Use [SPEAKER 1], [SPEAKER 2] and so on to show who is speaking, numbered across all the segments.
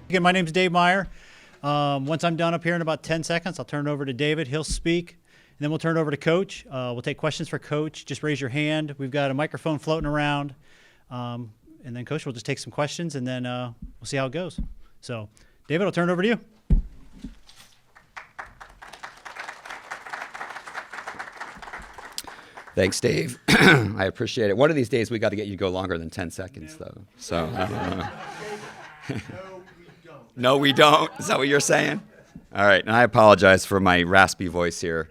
[SPEAKER 1] Again, my name's Dave Meyer. Once I'm done up here in about 10 seconds, I'll turn it over to David. He'll speak, and then we'll turn it over to Coach. We'll take questions for Coach. Just raise your hand. We've got a microphone floating around. And then Coach will just take some questions, and then we'll see how it goes. So, David, I'll turn it over to you.
[SPEAKER 2] Thanks, Dave. I appreciate it. One of these days, we got to get you to go longer than 10 seconds, though. So, no, we don't. Is that what you're saying? All right. And I apologize for my raspy voice here,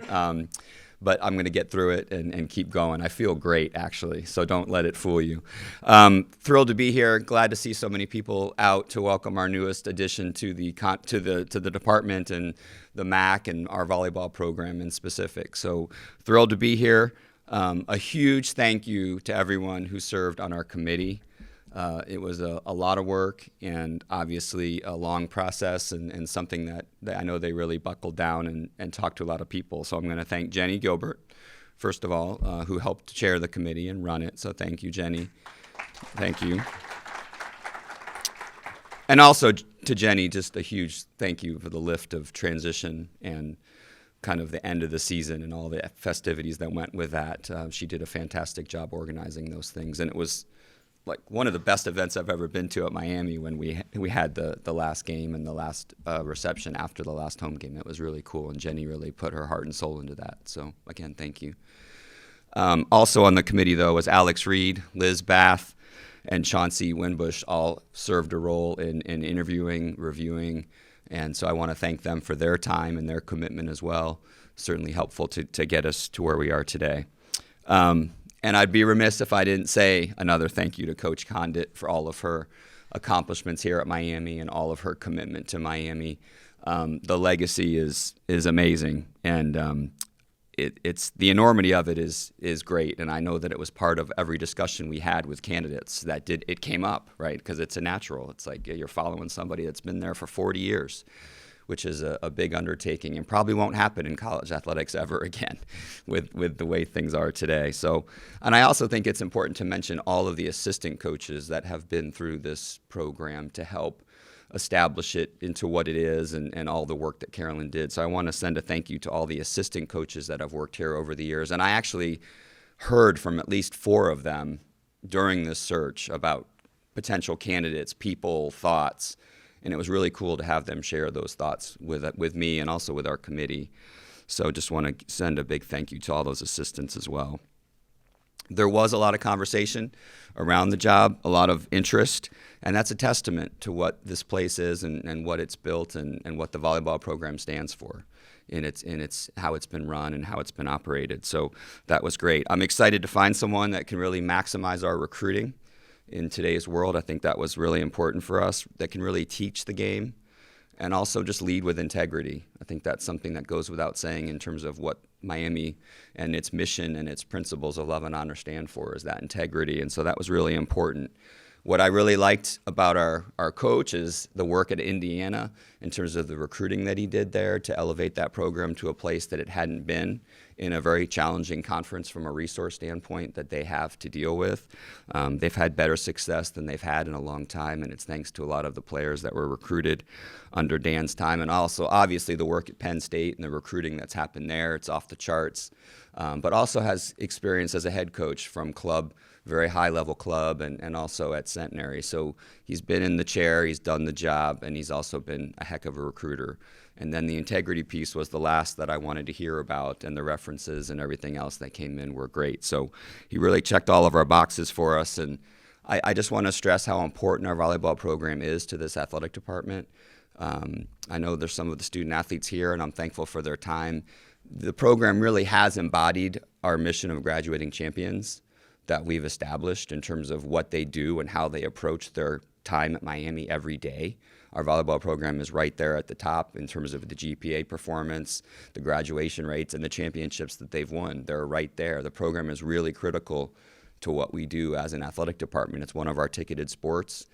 [SPEAKER 2] but I'm going to get through it and keep going. I feel great, actually, so don't let it fool you. Thrilled to be here. Glad to see so many people out to welcome our newest addition to the department and the MAC and our volleyball program in specific. So thrilled to be here. A huge thank you to everyone who served on our committee. It was a lot of work and obviously a long process and something that I know they really buckled down and talked to a lot of people. So I'm going to thank Jenny Gilbert, first of all, who helped chair the committee and run it. So thank you, Jenny. Thank you. And also to Jenny, just a huge thank you for the lift of transition and kind of the end of the season and all the festivities that went with that. She did a fantastic job organizing those things. And it was like one of the best events I've ever been to at Miami when we had the last game and the last reception after the last home game. It was really cool, and Jenny really put her heart and soul into that. So again, thank you. Also on the committee, though, was Alex Reed, Liz Bath, and Chauncey Winbush all served a role in interviewing, reviewing, and so I want to thank them for their time and their commitment as well. Certainly helpful to get us to where we are today. And I'd be remiss if I didn't say another thank you to Coach Condit for all of her accomplishments here at Miami and all of her commitment to Miami. The legacy is amazing, and it's the enormity of it is great. And I know that it was part of every discussion we had with candidates it came up, right? Because it's a natural. It's like you're following somebody that's been there for 40 years. Which is a big undertaking and probably won't happen in college athletics ever again with the way things are today. So, and I also think it's important to mention all of the assistant coaches that have been through this program to help establish it into what it is and all the work that Carolyn did. So I want to send a thank you to all the assistant coaches that have worked here over the years. And I actually heard from at least 4 of them during this search about potential candidates, people, thoughts. And it was really cool to have them share those thoughts with me and also with our committee. So just want to send a big thank you to all those assistants as well. There was a lot of conversation around the job, a lot of interest, and that's a testament to what this place is and what it's built and what the volleyball program stands for in its how it's been run and how it's been operated. So that was great. I'm excited to find someone that can really maximize our recruiting in today's world. I think that was really important for us, that can really teach the game and also just lead with integrity. I think that's something that goes without saying in terms of what Miami and its mission and its principles of love and honor stand for, is that integrity. And so that was really important. What I really liked about our coach is the work at Indiana in terms of the recruiting that he did there to elevate that program to a place that it hadn't been in a very challenging conference from a resource standpoint that they have to deal with. They've had better success than they've had in a long time, and it's thanks to a lot of the players that were recruited under Dan's time, and also obviously the work at Penn State and the recruiting that's happened there. It's off the charts, but also has experience as a head coach from very high-level club, and also at Centenary. So he's been in the chair, he's done the job, and he's also been a heck of a recruiter. And then the integrity piece was the last that I wanted to hear about, and the references and everything else that came in were great. So he really checked all of our boxes for us, and I just want to stress how important our volleyball program is to this athletic department. I know there's some of the student athletes here, and I'm thankful for their time. The program really has embodied our mission of graduating champions that we've established in terms of what they do and how they approach their time at Miami every day. Our volleyball program is right there at the top in terms of the GPA performance, the graduation rates, and the championships that they've won. They're right there. The program is really critical to what we do as an athletic department. It's one of our ticketed sports,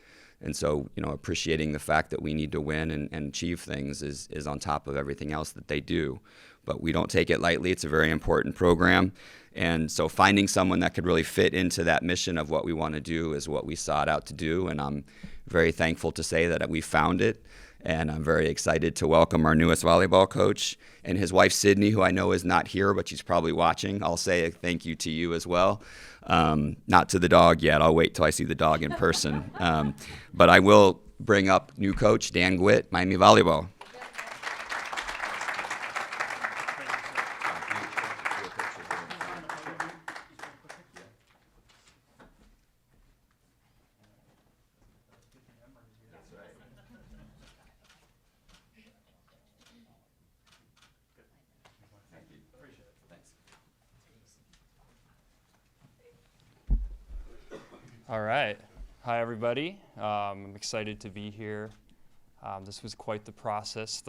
[SPEAKER 2] And so, appreciating the fact that we need to win and achieve things is on top of everything else that they do. But we don't take it lightly. It's a very important program. And so finding someone that could really fit into that mission of what we want to do is what we sought out to do. And I'm very thankful to say that we found it. And I'm very excited to welcome our newest volleyball coach and his wife, Sydney, who I know is not here, but she's probably watching. I'll say a thank you to you as well. Not to the dog yet. I'll wait till I see the dog in person. But I will bring up new coach, Dan Gwitt, Miami Volleyball.
[SPEAKER 3] All right. Hi, everybody. I'm excited to be here. This was quite the process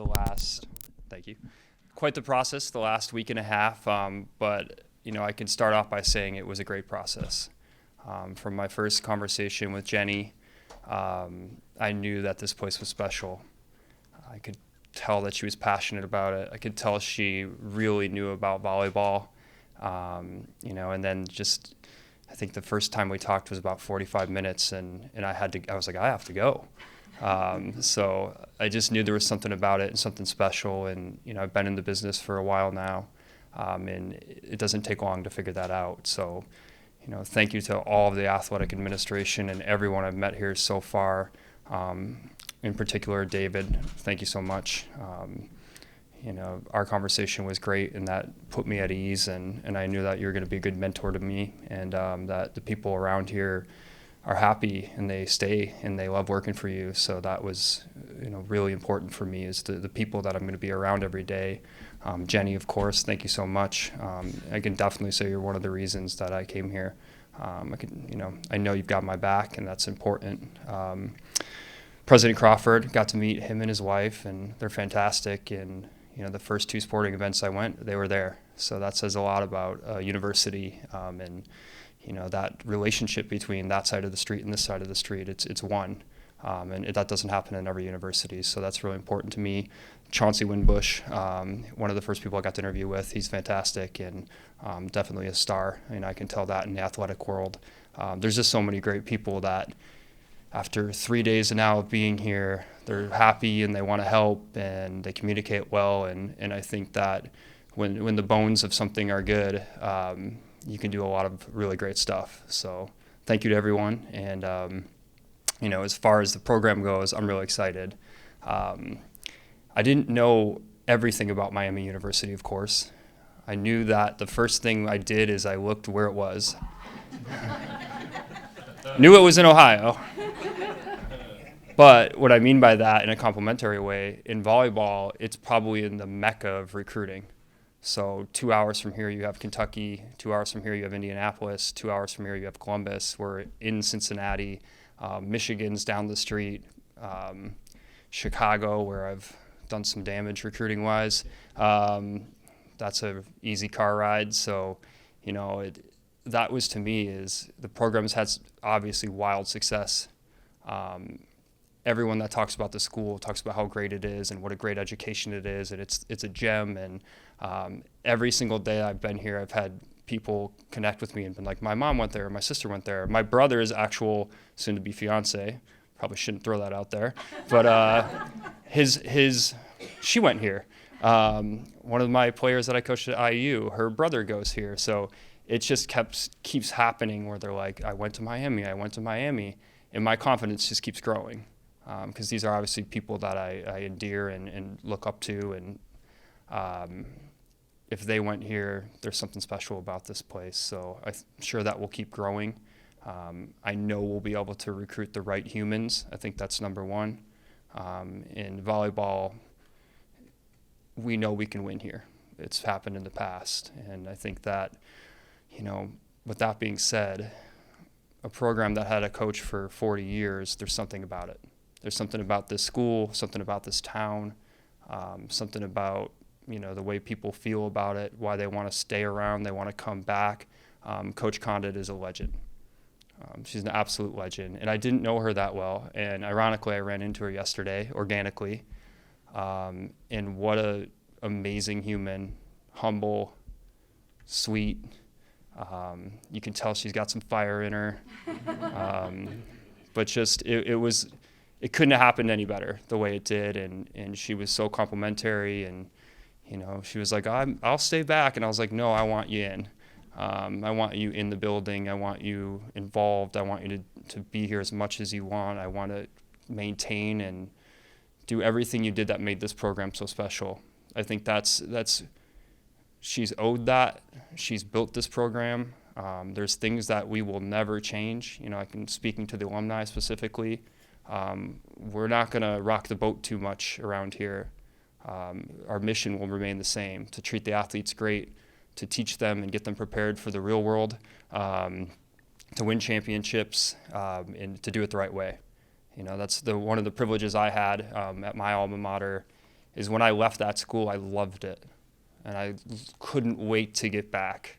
[SPEAKER 3] quite the process the last week and a half, but I can start off by saying it was a great process. From my first conversation with Jenny, I knew that this place was special. I could tell that she was passionate about it. I could tell she really knew about volleyball, and then just I think the first time we talked was about 45 minutes, and I was like, I have to go. So I just knew there was something about it and something special, and I've been in the business for a while now, and it doesn't take long to figure that out. So, thank you to all of the athletic administration and everyone I've met here so far. In particular, David, thank you so much. Our conversation was great, and that put me at ease, and I knew that you were going to be a good mentor to me, and that the people around here are happy, and they stay, and they love working for you. So that was, really important for me, is the people that I'm going to be around every day. Jenny, of course, thank you so much. I can definitely say you're one of the reasons that I came here. I know you've got my back, and that's important. President Crawford, got to meet him and his wife, and they're fantastic, and the first two sporting events I went, they were there. So that says a lot about a university, and that relationship between that side of the street and this side of the street. It's one, and that doesn't happen in every university. So that's really important to me. Chauncey Winbush, one of the first people I got to interview with, he's fantastic, and definitely a star. I can tell that in the athletic world. There's just so many great people that, after 3 days now of being here, they're happy and they want to help and they communicate well. And I think that when the bones of something are good, you can do a lot of really great stuff. So thank you to everyone. And, as far as the program goes, I'm really excited. I didn't know everything about Miami University, of course. I knew that the first thing I did is I looked where it was. Knew it was in Ohio. But what I mean by that, in a complimentary way, in volleyball, it's probably in the mecca of recruiting. So 2 hours from here, you have Kentucky. 2 hours from here, you have Indianapolis. 2 hours from here, you have Columbus. We're in Cincinnati. Michigan's down the street. Chicago, where I've done some damage recruiting-wise. That's a easy car ride. So, that was, to me, is the program's had obviously wild success. Everyone that talks about the school talks about how great it is and what a great education it is, and it's a gem. And every single day I've been here, I've had people connect with me and been like, my mom went there, my sister went there. My brother's actual soon-to-be fiance, probably shouldn't throw that out there, but she went here. One of my players that I coached at IU, her brother goes here. So it just keeps happening where they're like, I went to Miami, and my confidence just keeps growing. Because these are obviously people that I endear and look up to, and if they went here, there's something special about this place. So I'm sure that will keep growing. I know we'll be able to recruit the right humans. I think that's number one. In volleyball, we know we can win here. It's happened in the past, and I think that, with that being said, a program that had a coach for 40 years, there's something about it. There's something about this school, something about this town, something about, the way people feel about it, why they want to stay around, they want to come back. Coach Condit is a legend. She's an absolute legend, and I didn't know her that well. And ironically, I ran into her yesterday organically. And what a amazing human, humble, sweet. You can tell she's got some fire in her. But just it couldn't have happened any better the way it did, and she was so complimentary, and she was like, I'll stay back, and I was like, no, I want you in. I want you in the building. I want you involved. I want you to be here as much as you want. I want to maintain and do everything you did that made this program so special. I think that's she's owed that. She's built this program. There's things that we will never change. Speaking to the alumni specifically, we're not going to rock the boat too much around here. Our mission will remain the same, to treat the athletes great, to teach them and get them prepared for the real world, to win championships, and to do it the right way. That's one of the privileges I had at my alma mater, is when I left that school, I loved it. And I couldn't wait to get back.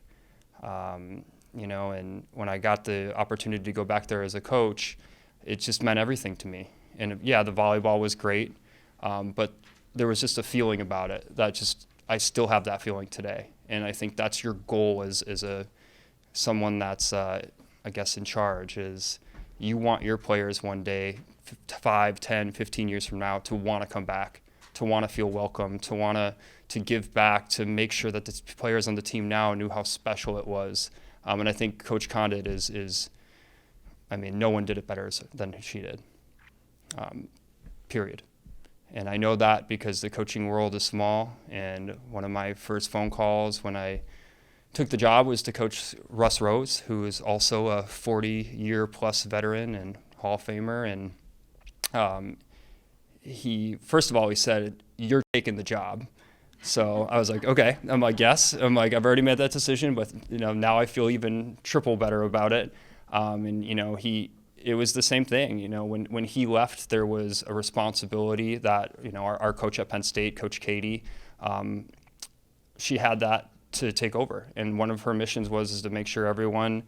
[SPEAKER 3] And when I got the opportunity to go back there as a coach, it just meant everything to me. And yeah, the volleyball was great, but there was just a feeling about it that I still have that feeling today. And I think that's your goal as someone that's, in charge, is you want your players one day, 5, 10, 15 years from now, to want to come back, to want to feel welcome, to want to give back, to make sure that the players on the team now knew how special it was. And I think Coach Condit is no one did it better than she did, period. And I know that because the coaching world is small, and one of my first phone calls when I took the job was to coach Russ Rose, who is also a 40-year-plus veteran and Hall of Famer. And he said, "You're taking the job." So I was like, okay. I'm like, yes. I'm like, I've already made that decision, but now I feel even triple better about it. It was the same thing. When he left, there was a responsibility that our coach at Penn State, Coach Katie, she had that to take over, and one of her missions was to make sure everyone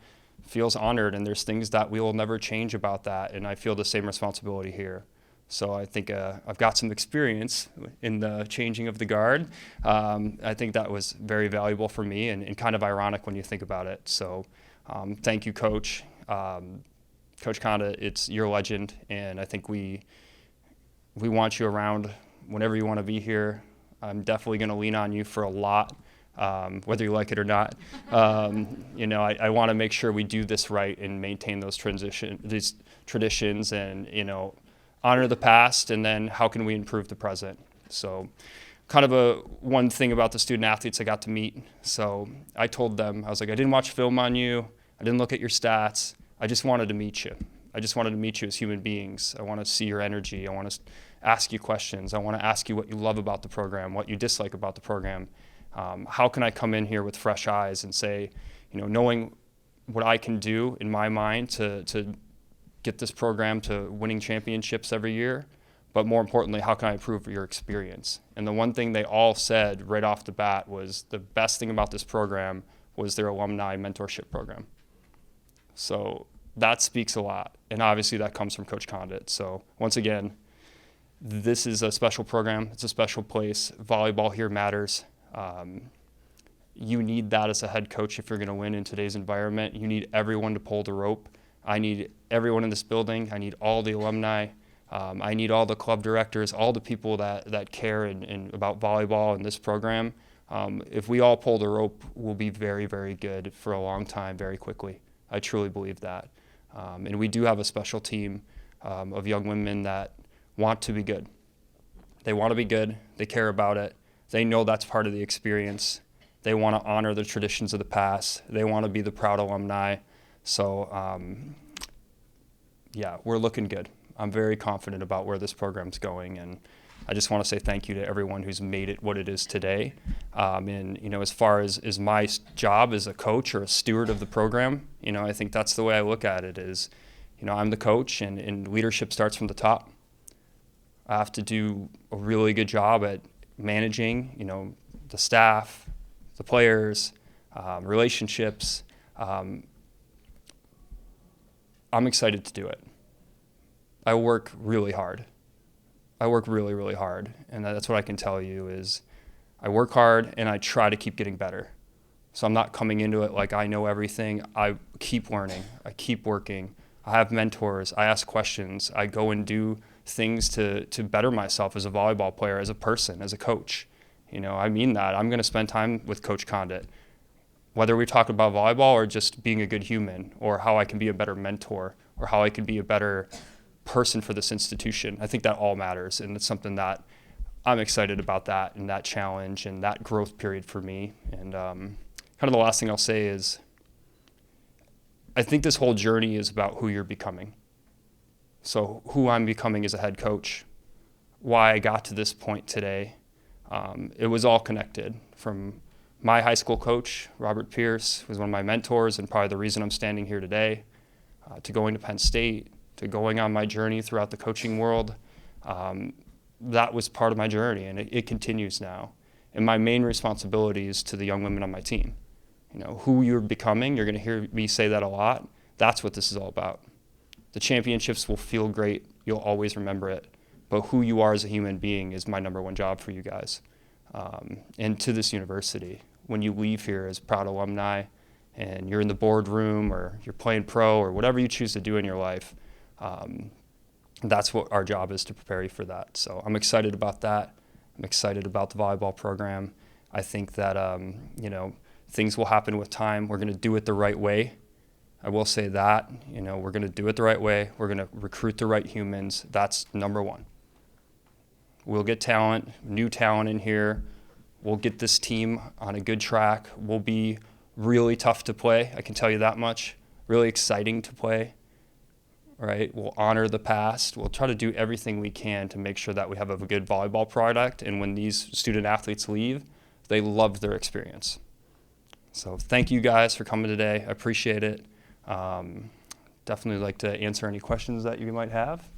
[SPEAKER 3] feels honored, and there's things that we will never change about that, and I feel the same responsibility here. So I think I've got some experience in the changing of the guard. I think that was very valuable for me, and kind of ironic when you think about it. So thank you, Coach. Coach Condit, you're a legend, and I think we want you around whenever you want to be here. I'm definitely going to lean on you for a lot, whether you like it or not. I want to make sure we do this right and maintain these traditions, and honor the past, and then how can we improve the present. So kind of one thing about the student athletes I got to meet. So I told them, I was like, I didn't watch film on you. I didn't look at your stats. I just wanted to meet you. I just wanted to meet you as human beings. I want to see your energy. I want to ask you questions. I want to ask you what you love about the program, what you dislike about the program. How can I come in here with fresh eyes and say, knowing what I can do in my mind to get this program to winning championships every year, but more importantly, how can I improve your experience? And the one thing they all said right off the bat was the best thing about this program was their alumni mentorship program. So that speaks a lot, and obviously that comes from Coach Condit. So once again, this is a special program. It's a special place. Volleyball here matters. You need that as a head coach if you're going to win in today's environment. You need everyone to pull the rope. I need everyone in this building. I need all the alumni. I need all the club directors, all the people that care about volleyball and this program. If we all pull the rope, we'll be very, very good for a long time, very quickly. I truly believe that. And we do have a special team of young women that want to be good. They want to be good. They care about it. They know that's part of the experience. They want to honor the traditions of the past. They want to be the proud alumni. So, we're looking good. I'm very confident about where this program's going, and I just want to say thank you to everyone who's made it what it is today. And as far as my job as a coach or a steward of the program, I think that's the way I look at it is, I'm the coach, and leadership starts from the top. I have to do a really good job at managing, the staff, the players, relationships, I'm excited to do it. I work really hard. I work really, really hard. And that's what I can tell you is I work hard and I try to keep getting better. So I'm not coming into it like I know everything. I keep learning. I keep working. I have mentors. I ask questions. I go and do things to better myself as a volleyball player, as a person, as a coach. I mean that. I'm going to spend time with Coach Condit, whether we talk about volleyball or just being a good human, or how I can be a better mentor, or how I can be a better person for this institution. I think that all matters, and it's something that I'm excited about, that and that challenge and that growth period for me. And kind of the last thing I'll say is I think this whole journey is about who you're becoming. So who I'm becoming as a head coach, why I got to this point today, it was all connected. From my high school coach, Robert Pierce, was one of my mentors and probably the reason I'm standing here today, to going to Penn State, to going on my journey throughout the coaching world. That was part of my journey, and it continues now. And my main responsibility is to the young women on my team. Who you're becoming, you're going to hear me say that a lot. That's what this is all about. The championships will feel great. You'll always remember it. But who you are as a human being is my number one job for you guys. And to this university, when you leave here as proud alumni and you're in the boardroom or you're playing pro or whatever you choose to do in your life, that's what our job is, to prepare you for that. So I'm excited about that. I'm excited about the volleyball program. I think that, things will happen with time. We're going to do it the right way. I will say that, we're going to do it the right way. We're going to recruit the right humans. That's number one. We'll get talent, new talent in here. We'll get this team on a good track. We'll be really tough to play. I can tell you that much. Really exciting to play. Right? We'll honor the past. We'll try to do everything we can to make sure that we have a good volleyball product. And when these student athletes leave, they love their experience. So thank you guys for coming today. I appreciate it. Definitely like to answer any questions that you might have.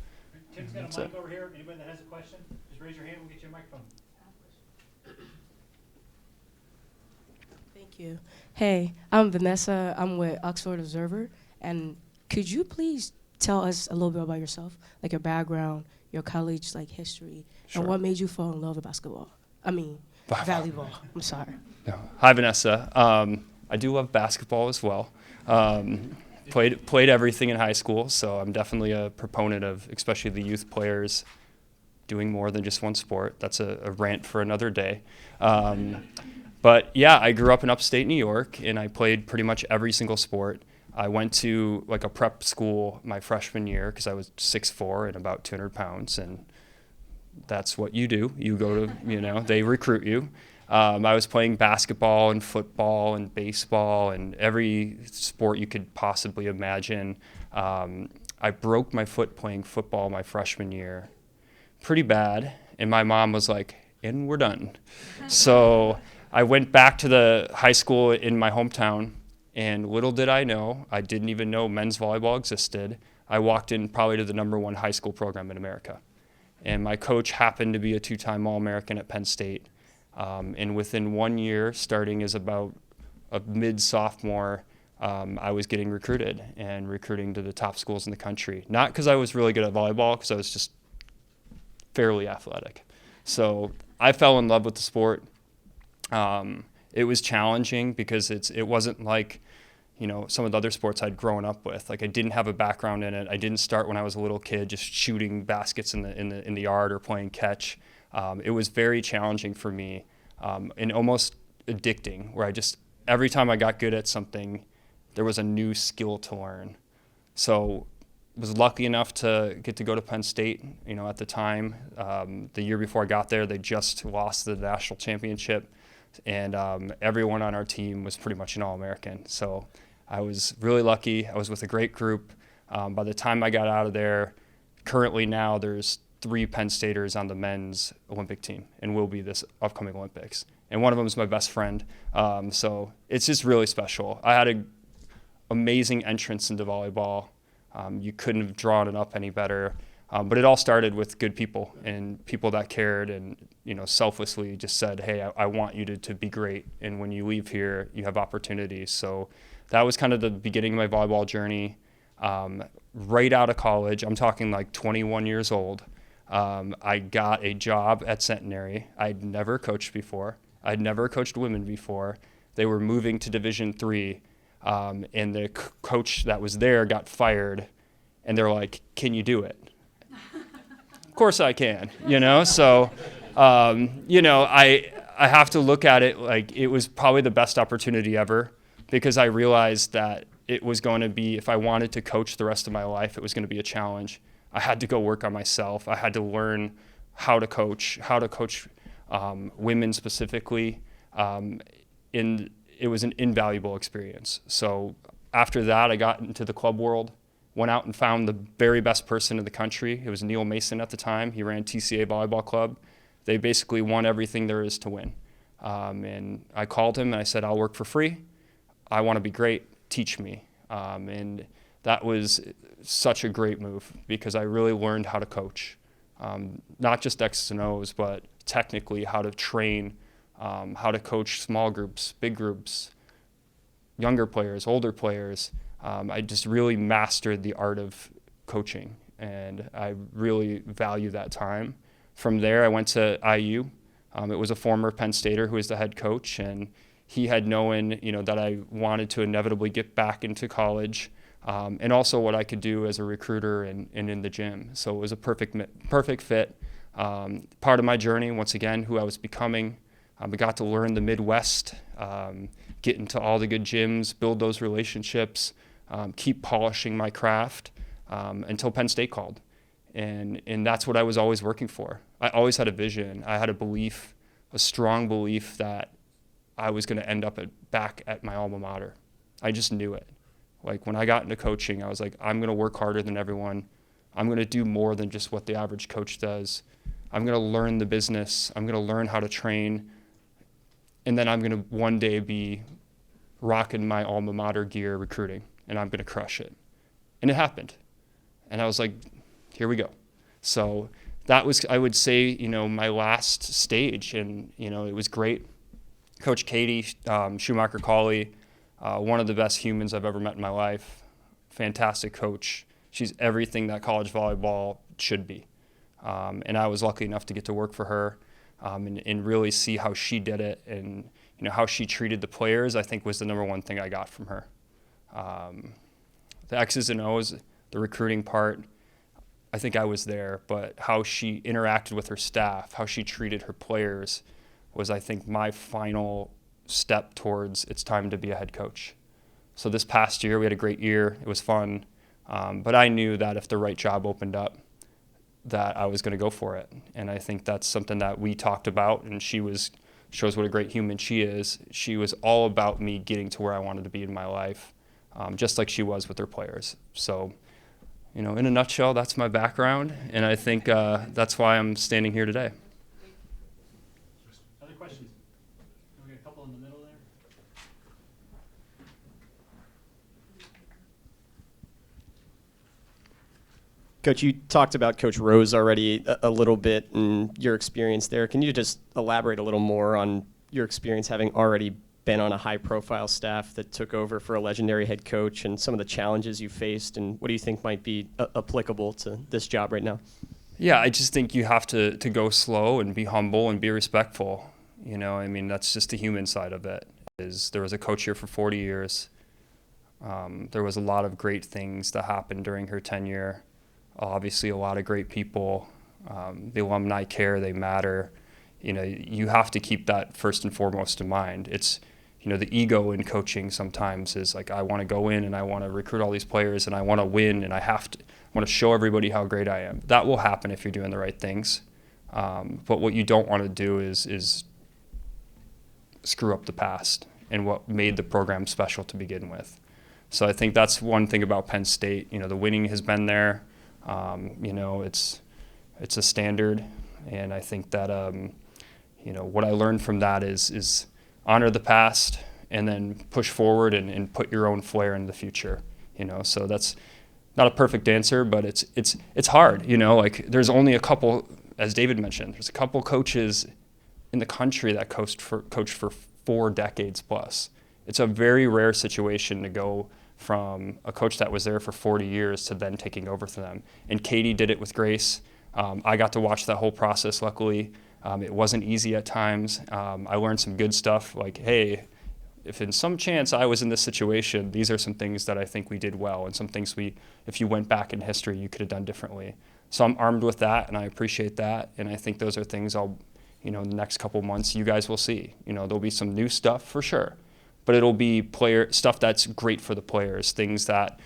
[SPEAKER 1] Tim's got a mic over here. Anybody that has a question, just raise your hand. We'll get you a microphone.
[SPEAKER 4] Thank you. Hey, I'm Vanessa. I'm with Oxford Observer. And could you please tell us a little bit about yourself, like your background, your college history,
[SPEAKER 3] Sure.
[SPEAKER 4] and what made you fall in love with basketball? Volleyball. I'm sorry.
[SPEAKER 3] No. Hi, Vanessa. I do love basketball as well. Played everything in high school, so I'm definitely a proponent of, especially the youth players, doing more than just one sport. That's a rant for another day. But yeah, I grew up in upstate New York, and I played pretty much every single sport. I went to a prep school my freshman year because I was 6'4" and about 200 pounds, and that's what you do. You go to, they recruit you. I was playing basketball and football and baseball and every sport you could possibly imagine. I broke my foot playing football my freshman year, pretty bad, and my mom was like, and we're done. So I went back to the high school in my hometown, and little did I know, I didn't even know men's volleyball existed. I walked in probably to the #1 high school program in America. And my coach happened to be a 2-time All-American at Penn State. And within 1 year, starting as about a mid-sophomore, I was getting recruited and recruiting to the top schools in the country. Not because I was really good at volleyball, because I was just fairly athletic. So I fell in love with the sport. It was challenging because it wasn't like, some of the other sports I'd grown up with. I didn't have a background in it. I didn't start when I was a little kid just shooting baskets in the yard or playing catch. It was very challenging for me, and almost addicting, where every time I got good at something, there was a new skill to learn. So was lucky enough to get to go to Penn State, at the time. The year before I got there, they just lost the national championship, and everyone on our team was pretty much an All-American. So I was really lucky. I was with a great group. By the time I got out of there, currently now there's 3 Penn Staters on the men's Olympic team and will be this upcoming Olympics. And one of them is my best friend. So it's just really special. I had an amazing entrance into volleyball. You couldn't have drawn it up any better. But it all started with good people and people that cared and, selflessly just said, hey, I want you to be great. And when you leave here, you have opportunities. So that was kind of the beginning of my volleyball journey. Right out of college, I'm talking like 21 years old, I got a job at Centenary. I'd never coached before. I'd never coached women before. They were moving to Division III, and the coach that was there got fired, and they're like, "Can you do it?" Of course I can, you know? So, you know, I have to look at it like it was probably the best opportunity ever, because I realized that it was going to be, if I wanted to coach the rest of my life, it was going to be a challenge. I had to go work on myself. I had to learn how to coach women specifically. And it was an invaluable experience. So after that, I got into the club world, went out and found the very best person in the country. It was Neil Mason at the time. He ran TCA Volleyball Club. They basically won everything there is to win. And I called him and I said, "I'll work for free. I want to be great. Teach me." And that was such a great move, because I really learned how to coach, not just X's and O's, but technically how to train, how to coach small groups, big groups, younger players, older players. I just really mastered the art of coaching, and I really value that time. From there, I went to IU. It was a former Penn Stater who was the head coach, and he had known, you know, that I wanted to inevitably get back into college, and also what I could do as a recruiter and in the gym. So it was a perfect fit. Part of my journey, once again, who I was becoming. I got to learn the Midwest, get into all the good gyms, build those relationships, keep polishing my craft until Penn State called. And that's what I was always working for. I always had a vision. I had a belief, a strong belief that I was going to end up back at my alma mater. I just knew it. Like when I got into coaching, I was like, I'm going to work harder than everyone. I'm going to do more than just what the average coach does. I'm going to learn the business. I'm going to learn how to train. And then I'm going to one day be rocking my alma mater gear recruiting, and I'm going to crush it. And it happened. And I was like, here we go. So that was, I would say, you know, my last stage. And, you know, it was great. Coach Katie Schumacher-Cawley, one of the best humans I've ever met in my life. Fantastic coach. She's everything that college volleyball should be. And I was lucky enough to get to work for her and really see how she did it, and you know how she treated the players. I think was the number one thing I got from her. The X's and O's, the recruiting part, I think I was there, but how she interacted with her staff, how she treated her players, was I think my final step towards it's time to be a head coach. So this past year we had a great year. It was fun, but I knew that if the right job opened up, that I was going to go for it. And I think that's something that we talked about, and shows what a great human she is. She was all about me getting to where I wanted to be in my life, just like she was with her players. So, you know, in a nutshell, that's my background, and I think that's why I'm standing here today.
[SPEAKER 1] Other questions? We got a couple in the middle there.
[SPEAKER 5] Coach, you talked about Coach Rose already a little bit and your experience there. Can you just elaborate a little more on your experience having already been on a high-profile staff that took over for a legendary head coach, and some of the challenges you faced, and what do you think might be applicable to this job right now?
[SPEAKER 3] Yeah, I just think you have to go slow and be humble and be respectful. You know, I mean, that's just the human side of it. There was a coach here for 40 years. There was a lot of great things that happened during her tenure. Obviously, a lot of great people. The alumni care, they matter. You know, you have to keep that first and foremost in mind. It's, you know, the ego in coaching sometimes is like, I want to go in and I want to recruit all these players and I want to win and I want to show everybody how great I am. That will happen if you're doing the right things. But what you don't want to do is screw up the past and what made the program special to begin with. So I think that's one thing about Penn State. You know, the winning has been there. You know, it's a standard, and I think that you know, what I learned from that is honor the past and then push forward and put your own flair in the future. You know, so that's not a perfect answer, but it's hard. You know, like there's only a couple, as David mentioned, there's a couple coaches in the country that coached for 4 decades plus. It's a very rare situation to go from a coach that was there for 40 years to then taking over for them. And Katie did it with grace. I got to watch that whole process, luckily. It wasn't easy at times. I learned some good stuff, like, hey, if in some chance I was in this situation, these are some things that I think we did well, and some things if you went back in history, you could have done differently. So I'm armed with that, and I appreciate that, and I think those are things in the next couple months, you guys will see. There'll be some new stuff for sure, but it'll be player stuff that's great for the players, things that,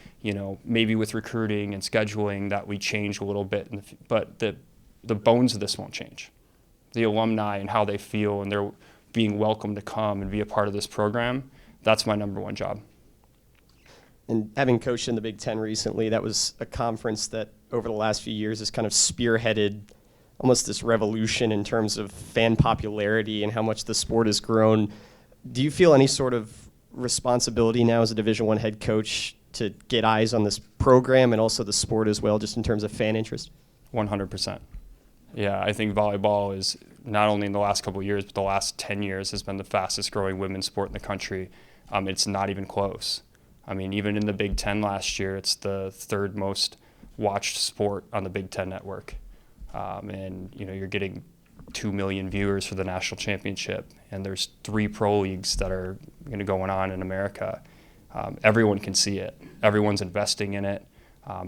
[SPEAKER 3] maybe with recruiting and scheduling that we change a little bit, but the bones of this won't change. The alumni and how they feel, and they're being welcome to come and be a part of this program, that's my number one job.
[SPEAKER 5] And having coached in the Big Ten recently, that was a conference that over the last few years has kind of spearheaded almost this revolution in terms of fan popularity and how much the sport has grown. Do you feel any sort of responsibility now as a Division I head coach to get eyes on this program and also the sport as well, just in terms of fan interest?
[SPEAKER 3] 100%. Yeah, I think volleyball is not only in the last couple of years, but the last 10 years has been the fastest growing women's sport in the country. It's not even close. Even in the Big Ten last year, it's the third most watched sport on the Big Ten network. And you're getting 2 million viewers for the national championship, and there's 3 pro leagues that are going on in America. Everyone can see it. Everyone's investing in it.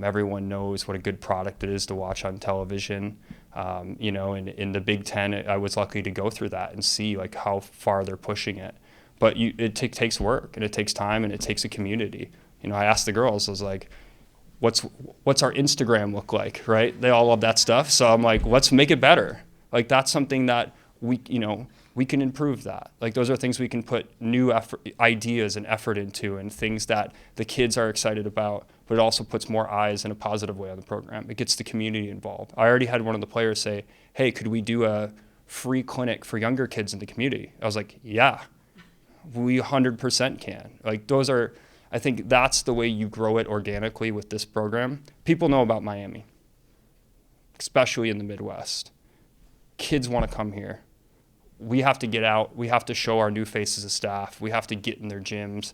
[SPEAKER 3] Everyone knows what a good product it is to watch on television. And in the Big Ten, I was lucky to go through that and see how far they're pushing it. But it takes work, and it takes time, and it takes a community. I asked the girls, I was like, what's our Instagram look like, right? They all love that stuff. So I'm like, let's make it better. That's something that we can improve that. Those are things we can put new ideas and effort into, and things that the kids are excited about, but it also puts more eyes in a positive way on the program. It gets the community involved. I already had one of the players say, hey, could we do a free clinic for younger kids in the community? I was like, yeah, we 100% can. I think that's the way you grow it organically with this program. People know about Miami, especially in the Midwest. Kids want to come here. We have to get out. We have to show our new faces of staff. We have to get in their gyms.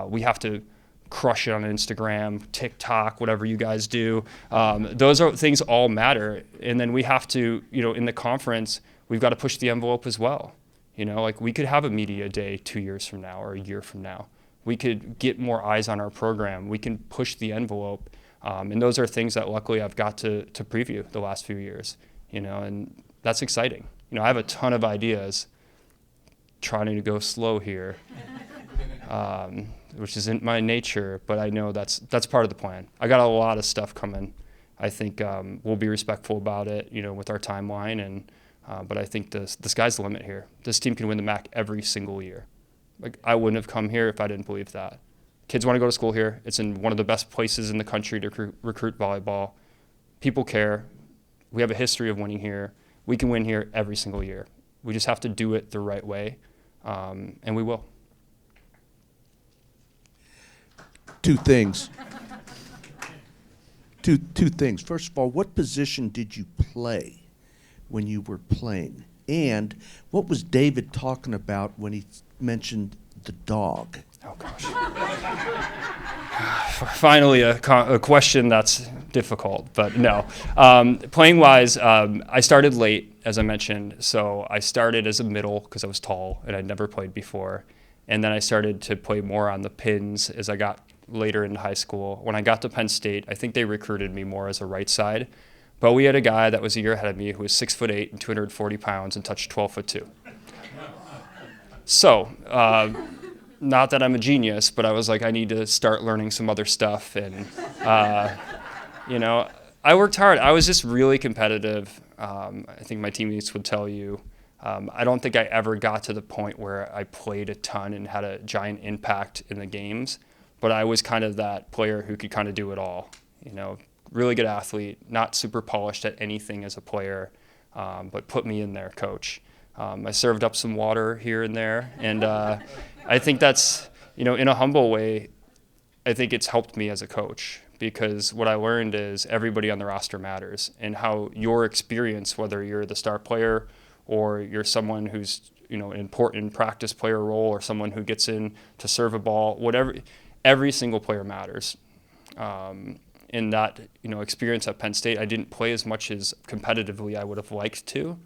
[SPEAKER 3] We have to crush it on Instagram, TikTok, whatever you guys do. Those are things all matter. And then we have to, in the conference, we've got to push the envelope as well. We could have a media day 2 years from now or a year from now. We could get more eyes on our program. We can push the envelope. And those are things that luckily I've got to preview the last few years, and that's exciting. I have a ton of ideas, trying to go slow here, which isn't my nature, but I know that's part of the plan. I got a lot of stuff coming. I think we'll be respectful about it, with our timeline, and but I think the sky's the limit here. This team can win the MAC every single year. I wouldn't have come here if I didn't believe that. Kids want to go to school here. It's in one of the best places in the country to recruit volleyball. People care. We have a history of winning here. We can win here every single year. We just have to do it the right way, and we will.
[SPEAKER 6] 2 things. Two things. First of all, what position did you play when you were playing? And what was David talking about when he mentioned the dog?
[SPEAKER 3] Oh, gosh. Finally, a question that's difficult, but no. Playing-wise, I started late, as I mentioned. So I started as a middle because I was tall and I'd never played before. And then I started to play more on the pins as I got later into high school. When I got to Penn State, I think they recruited me more as a right side. But we had a guy that was a year ahead of me who was 6'8" and 240 pounds and touched 12'2". So, not that I'm a genius, but I was like, I need to start learning some other stuff. And, I worked hard. I was just really competitive. I think my teammates would tell you. I don't think I ever got to the point where I played a ton and had a giant impact in the games. But I was kind of that player who could kind of do it all, really good athlete, not super polished at anything as a player, but put me in there, coach. I served up some water here and there, and I think that's, in a humble way, I think it's helped me as a coach, because what I learned is everybody on the roster matters, and how your experience, whether you're the star player or you're someone who's, an important practice player role, or someone who gets in to serve a ball, whatever, every single player matters. In that, experience at Penn State, I didn't play as much as competitively I would have liked to,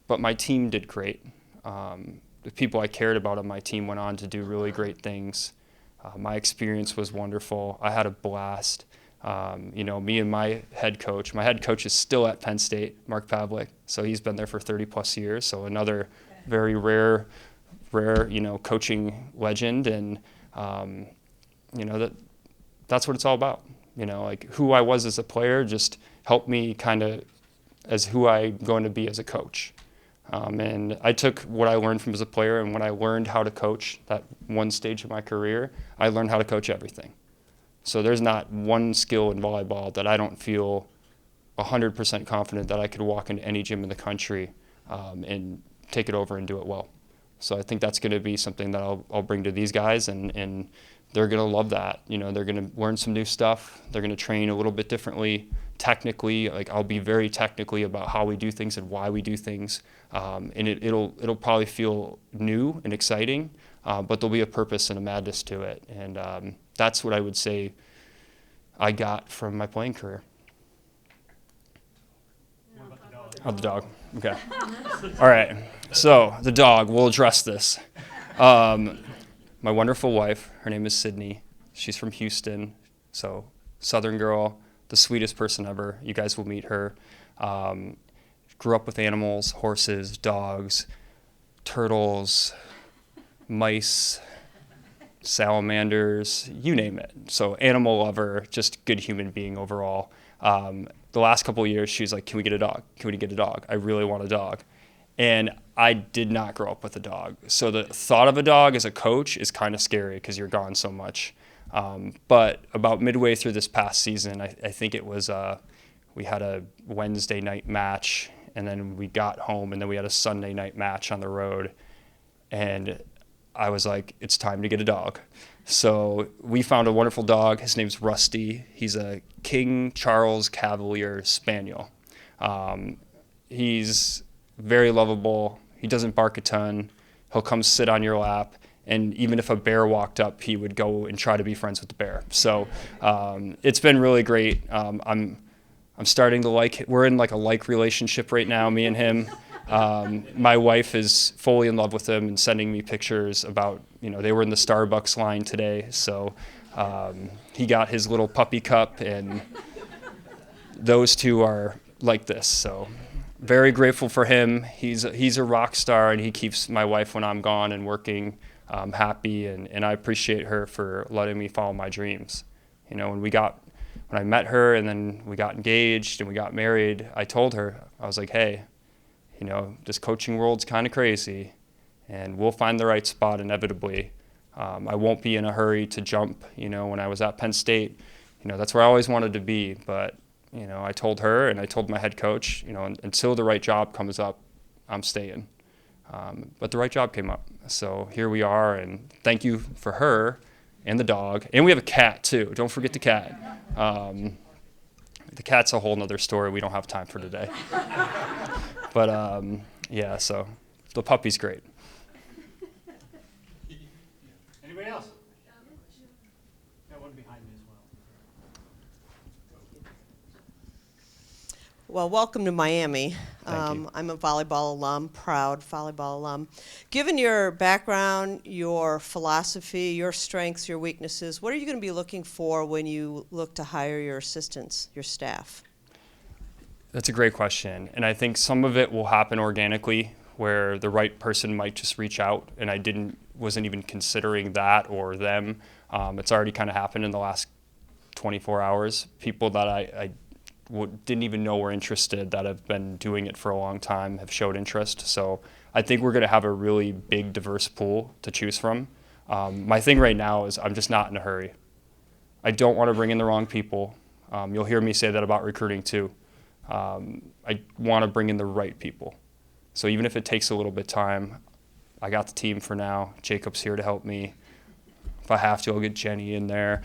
[SPEAKER 3] but my team did great. The people I cared about on my team went on to do really great things. My experience was wonderful. I had a blast. Me and my head coach is still at Penn State, Mark Pavlik, so he's been there for 30 plus years, so another very rare, coaching legend, and that's what it's all about. Like who I was as a player just helped me kind of as who I'm going to be as a coach. And I took what I learned from as a player, and when I learned how to coach that one stage of my career, I learned how to coach everything. So there's not one skill in volleyball that I don't feel 100% confident that I could walk into any gym in the country and take it over and do it well. So I think that's going to be something that I'll bring to these guys, and they're going to love that. They're going to learn some new stuff. They're going to train a little bit differently. Technically, like I'll be very technically about how we do things and why we do things, and it'll probably feel new and exciting, but there'll be a purpose and a madness to it, and that's what I would say I got from my playing career. Oh, the dog. Okay. All right. So the dog. We'll address this. My wonderful wife. Her name is Sydney. She's from Houston. So Southern girl. The sweetest person ever. You guys will meet her. Grew up with animals, horses, dogs, turtles, mice, salamanders, you name it. So animal lover, just good human being overall. The last couple of years, she's like, can we get a dog? Can we get a dog? I really want a dog. And I did not grow up with a dog. So the thought of a dog as a coach is kind of scary because you're gone so much. But about midway through this past season, I think it was, we had a Wednesday night match, and then we got home, and then we had a Sunday night match on the road. And I was like, it's time to get a dog. So we found a wonderful dog. His name's Rusty. He's a King Charles Cavalier Spaniel. He's very lovable. He doesn't bark a ton. He'll come sit on your lap. And even if a bear walked up, he would go and try to be friends with the bear. So it's been really great. I'm starting to like it. We're in like a like relationship right now, me and him. My wife is fully in love with him and sending me pictures about, they were in the Starbucks line today. So he got his little puppy cup, and those two are like this. So very grateful for him. He's a rock star, and he keeps my wife when I'm gone and working happy, and I appreciate her for letting me follow my dreams. When I met her and then we got engaged and we got married, I told her, I was like, hey, this coaching world's kind of crazy, and we'll find the right spot inevitably. I won't be in a hurry to jump. When I was at Penn State, that's where I always wanted to be, but I told her and I told my head coach, until the right job comes up, I'm staying. But the right job came up. So here we are, and thank you for her and the dog. And we have a cat, too. Don't forget the cat. The cat's a whole nother story we don't have time for today. But, yeah, so the puppy's great.
[SPEAKER 1] Anybody else? Got one behind me as well.
[SPEAKER 7] Well, welcome to Miami.
[SPEAKER 2] Thank you.
[SPEAKER 7] I'm a volleyball alum, proud volleyball alum. Given your background, your philosophy, your strengths, your weaknesses, what are you going to be looking for when you look to hire your assistants, your staff?
[SPEAKER 3] That's a great question. And I think some of it will happen organically, where the right person might just reach out, and I wasn't even considering that or them. It's already kind of happened in the last 24 hours. People that I didn't even know were interested, that have been doing it for a long time, have showed interest. So I think we're going to have a really big, diverse pool to choose from. My thing right now is I'm just not in a hurry. I don't want to bring in the wrong people. You'll hear me say that about recruiting too. I want to bring in the right people. So even if it takes a little bit of time, I got the team for now. Jacob's here to help me. If I have to, I'll get Jenny in there,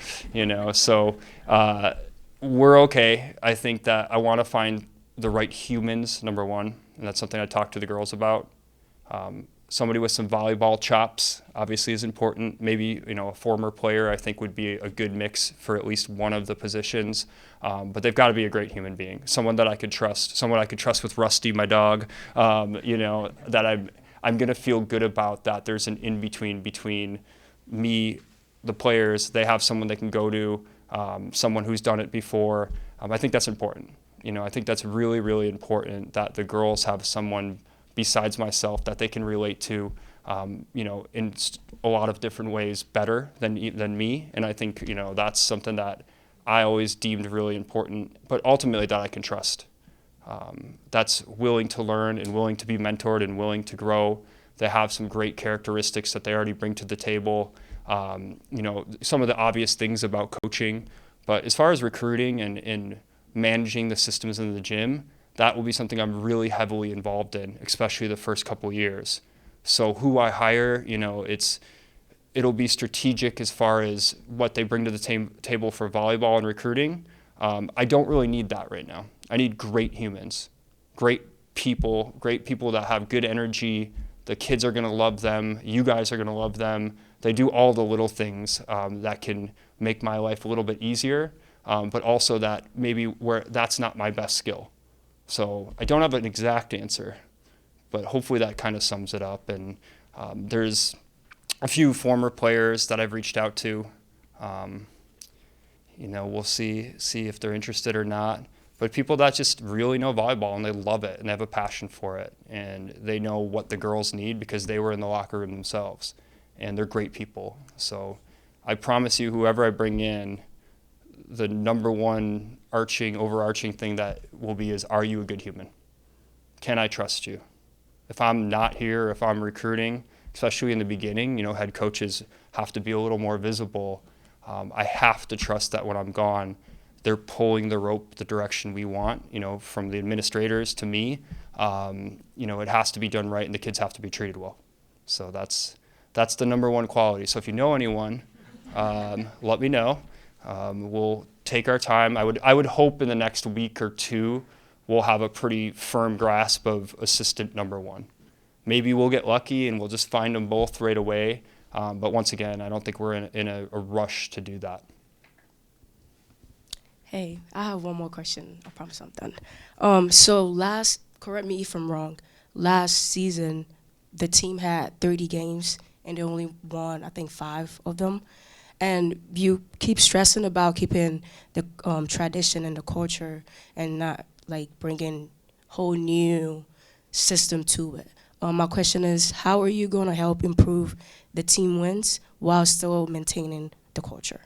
[SPEAKER 3] So we're okay. I think that I want to find the right humans, number one, and that's something I talk to the girls about. Somebody with some volleyball chops obviously is important. Maybe, a former player I think would be a good mix for at least one of the positions. But they've got to be a great human being, someone that I could trust, someone I could trust with Rusty, my dog. That I'm going to feel good about, that there's an in-between between me, the players. They have someone they can go to, someone who's done it before. I think that's important. I think that's really, really important, that the girls have someone besides myself that they can relate to, in a lot of different ways better than me. And I think, that's something that I always deemed really important, but ultimately that I can trust. That's willing to learn and willing to be mentored and willing to grow. They have some great characteristics that they already bring to the table. Some of the obvious things about coaching, but as far as recruiting and managing the systems in the gym, that will be something I'm really heavily involved in, especially the first couple years. So who I hire, it'll be strategic as far as what they bring to the table for volleyball and recruiting. I don't really need that right now. I need great humans, great people that have good energy. The kids are going to love them. You guys are going to love them. They do all the little things that can make my life a little bit easier, but also that maybe where that's not my best skill. So I don't have an exact answer, but hopefully that kind of sums it up. And there's a few former players that I've reached out to. We'll see if they're interested or not. But people that just really know volleyball and they love it and they have a passion for it and they know what the girls need because they were in the locker room themselves and they're great people. So I promise you, whoever I bring in, the number one overarching thing that will be is, are you a good human? Can I trust you? If I'm not here, if I'm recruiting, especially in the beginning, head coaches have to be a little more visible. I have to trust that when I'm gone, they're pulling the rope the direction we want, from the administrators to me. It has to be done right and the kids have to be treated well. So that's the number one quality. So if you know anyone, let me know. We'll take our time. I would hope in the next week or two we'll have a pretty firm grasp of assistant number one. Maybe we'll get lucky and we'll just find them both right away. But once again, I don't think we're in a rush to do that.
[SPEAKER 4] Hey, I have one more question. I promise I'm done. Correct me if I'm wrong, last season the team had 30 games and they only won, I think, 5 of them. And you keep stressing about keeping the tradition and the culture and not bringing whole new system to it. My question is, how are you going to help improve the team wins while still maintaining the culture?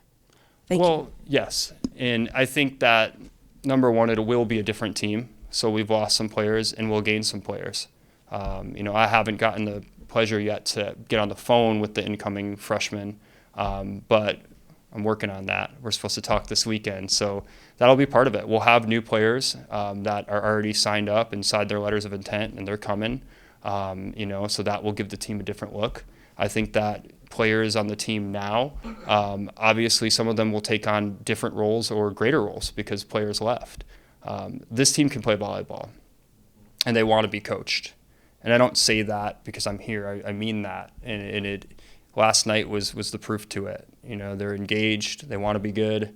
[SPEAKER 4] Thank you.
[SPEAKER 3] Yes. And I think that, number one, it will be a different team. So we've lost some players and we'll gain some players. I haven't gotten the pleasure yet to get on the phone with the incoming freshmen, but I'm working on that. We're supposed to talk this weekend. So that'll be part of it. We'll have new players that are already signed up and signed their letters of intent, and they're coming. So that will give the team a different look. I think that players on the team now, obviously some of them will take on different roles or greater roles because players left. This team can play volleyball, and they want to be coached. And I don't say that because I'm here. I mean that. And it last night was the proof to it. They're engaged. They want to be good.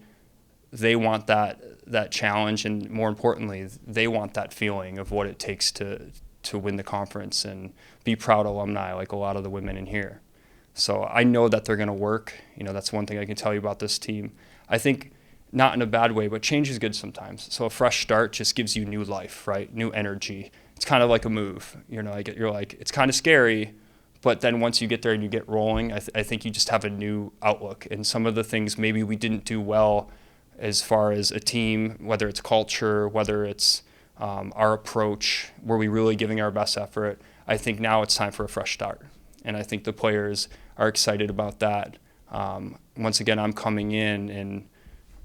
[SPEAKER 3] They want that challenge, and more importantly, they want that feeling of what it takes to win the conference and be proud alumni like a lot of the women in here. So I know that they're going to work. That's one thing I can tell you about this team. I think not in a bad way, but change is good sometimes. So a fresh start just gives you new life, right? New energy. It's kind of like a move. You're like, it's kind of scary, but then once you get there and you get rolling, I think you just have a new outlook. And some of the things maybe we didn't do well as far as a team, whether it's culture, whether it's our approach, were we really giving our best effort? I think now it's time for a fresh start. And I think the players are excited about that. Once again, I'm coming in and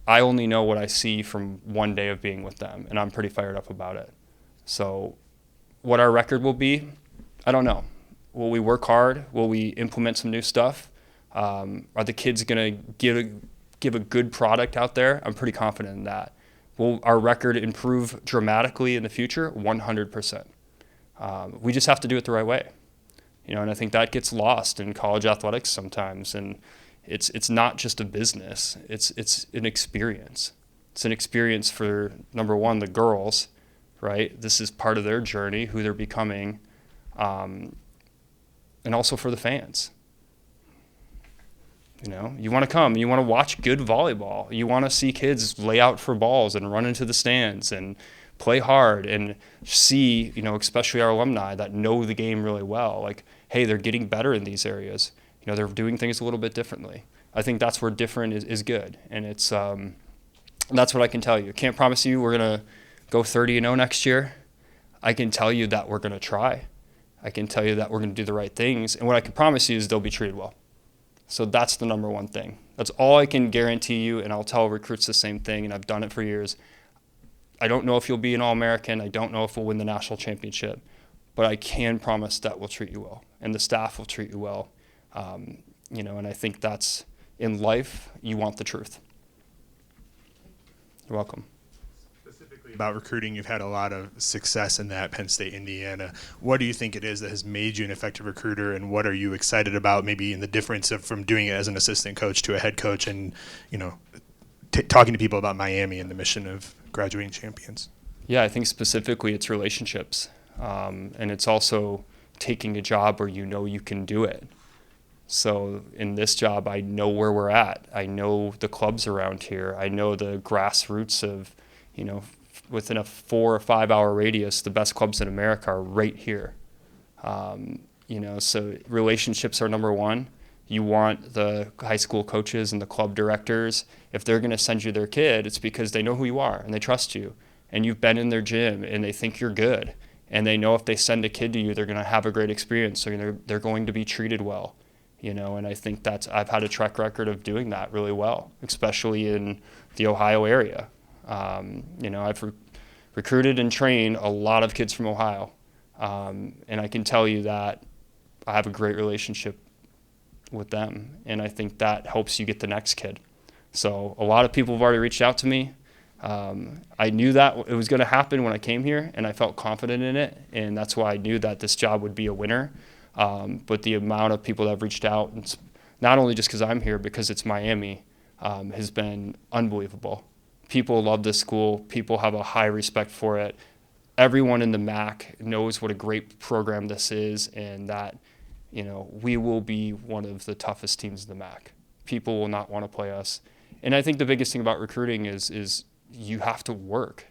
[SPEAKER 3] I only know what I see from one day of being with them, and I'm pretty fired up about it. So what our record will be, I don't know. Will we work hard? Will we implement some new stuff? Are the kids going to give a good product out there? I'm pretty confident in that. Will our record improve dramatically in the future? 100%. We just have to do it the right way. And I think that gets lost in college athletics sometimes. And it's not just a business. It's an experience. It's an experience for, number one, the girls, right? This is part of their journey, who they're becoming, and also for the fans. You want to come, you want to watch good volleyball. You want to see kids lay out for balls and run into the stands and play hard and see, especially our alumni that know the game really well. Like, hey, they're getting better in these areas. They're doing things a little bit differently. I think that's where different is good. And it's that's what I can tell you. Can't promise you we're going to go 30-0 next year. I can tell you that we're going to try. I can tell you that we're going to do the right things. And what I can promise you is they'll be treated well. So that's the number one thing. That's all I can guarantee you, and I'll tell recruits the same thing, and I've done it for years. I don't know if you'll be an All-American. I don't know if we'll win the national championship. But I can promise that we'll treat you well, and the staff will treat you well. And I think that's, in life, you want the truth. You're welcome.
[SPEAKER 8] Specifically about recruiting, you've had a lot of success in that, Penn State, Indiana. What do you think it is that has made you an effective recruiter, and what are you excited about maybe in the difference from doing it as an assistant coach to a head coach and, talking to people about Miami and the mission of graduating champions?
[SPEAKER 3] Yeah, I think specifically it's relationships. And it's also taking a job where you can do it. So in this job, I know where we're at. I know the clubs around here. I know the grassroots of, within a 4 or 5 hour radius, the best clubs in America are right here. So relationships are number one. You want the high school coaches and the club directors, if they're going to send you their kid, it's because they know who you are and they trust you and you've been in their gym and they think you're good. And they know if they send a kid to you, they're going to have a great experience. So they're going to be treated well, and I think I've had a track record of doing that really well, especially in the Ohio area. I've recruited and trained a lot of kids from Ohio. And I can tell you that I have a great relationship with them. And I think that helps you get the next kid. So a lot of people have already reached out to me. I knew that it was going to happen when I came here, and I felt confident in it, and that's why I knew that this job would be a winner. But the amount of people that have reached out, and not only just because I'm here, because it's Miami, has been unbelievable. People love this school. People have a high respect for it. Everyone in the MAC knows what a great program this is, and that we will be one of the toughest teams in the MAC. People will not want to play us. And I think the biggest thing about recruiting is you have to work.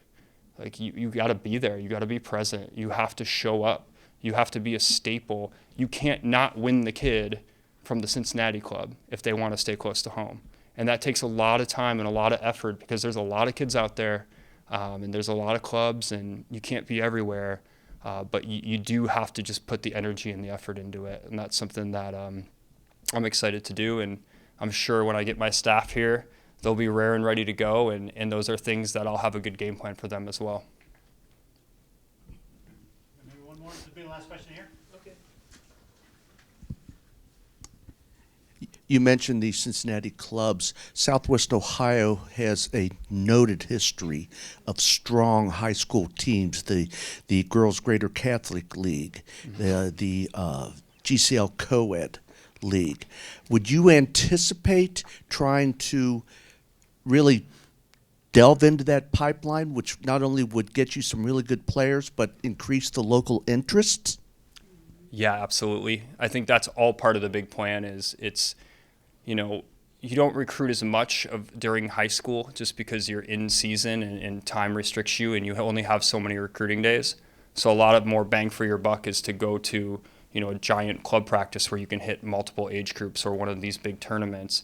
[SPEAKER 3] Like you got to be there. You got to be present. You have to show up. You have to be a staple. You can't not win the kid from the Cincinnati club if they want to stay close to home. And that takes a lot of time and a lot of effort because there's a lot of kids out there and there's a lot of clubs and you can't be everywhere. But you do have to just put the energy and the effort into it. And that's something that I'm excited to do. And I'm sure when I get my staff here, they'll be rare and ready to go, and those are things that I'll have a good game plan for them as well.
[SPEAKER 1] Maybe one more. This will be the last question here. Okay.
[SPEAKER 6] You mentioned the Cincinnati clubs. Southwest Ohio has a noted history of strong high school teams. The Girls Greater Catholic League, the GCL Co-ed League. Would you anticipate trying to really delve into that pipeline, which not only would get you some really good players, but increase the local interest?
[SPEAKER 3] Yeah, absolutely. I think that's all part of the big plan. You don't recruit as much during high school just because you're in season and time restricts you and you only have so many recruiting days. So a lot of more bang for your buck is to go to a giant club practice where you can hit multiple age groups or one of these big tournaments.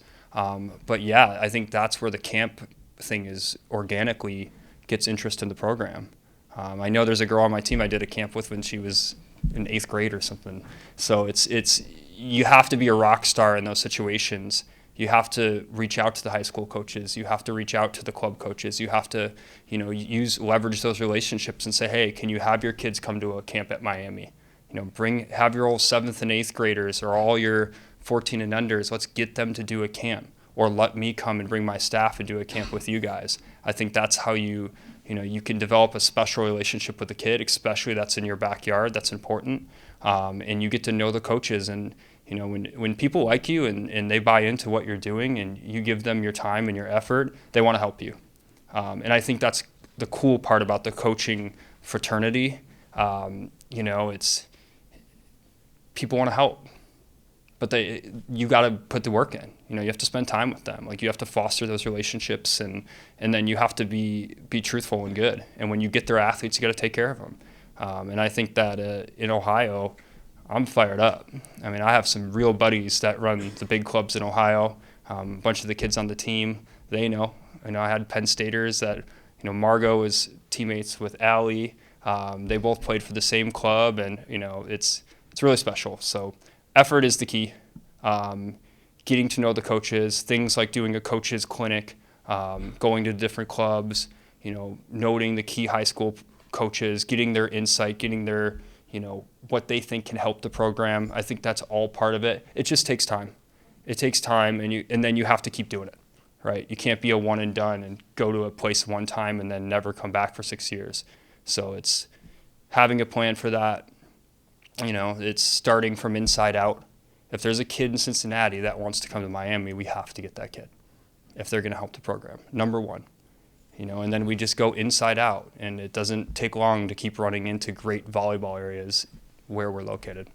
[SPEAKER 3] But yeah, I think that's where the camp thing is organically gets interest in the program. I know there's a girl on my team I did a camp with when she was in 8th grade or something. So it's you have to be a rock star in those situations. You have to reach out to the high school coaches. You have to reach out to the club coaches. You have to, leverage those relationships and say, hey, can you have your kids come to a camp at Miami? Have your old 7th and 8th graders or all your 14 and unders. Let's get them to do a camp, or let me come and bring my staff and do a camp with you guys. I think that's how you can develop a special relationship with a kid, especially that's in your backyard. That's important. and you get to know the coaches. And when people like you and they buy into what you're doing and you give them your time and your effort, they want to help you. And I think that's the cool part about the coaching fraternity. It's people want to help, but you got to put the work in. You have to spend time with them. Like, you have to foster those relationships, and then you have to be truthful and good. And when you get their athletes, you got to take care of them. And I think that in Ohio, I'm fired up. I mean, I have some real buddies that run the big clubs in Ohio. A bunch of the kids on the team, they know. I had Penn Staters that, Margot is teammates with Allie. They both played for the same club, and it's really special. So effort is the key. Getting to know the coaches, things like doing a coaches clinic, going to different clubs, noting the key high school coaches, getting their insight, getting their, what they think can help the program. I think that's all part of it. It just takes time. It takes time, and then you have to keep doing it, right? You can't be a one and done and go to a place one time and then never come back for 6 years. So it's having a plan for that. It's starting from inside out. If there's a kid in Cincinnati that wants to come to Miami, we have to get that kid if they're going to help the program, number one. And then we just go inside out, and it doesn't take long to keep running into great volleyball areas where we're located.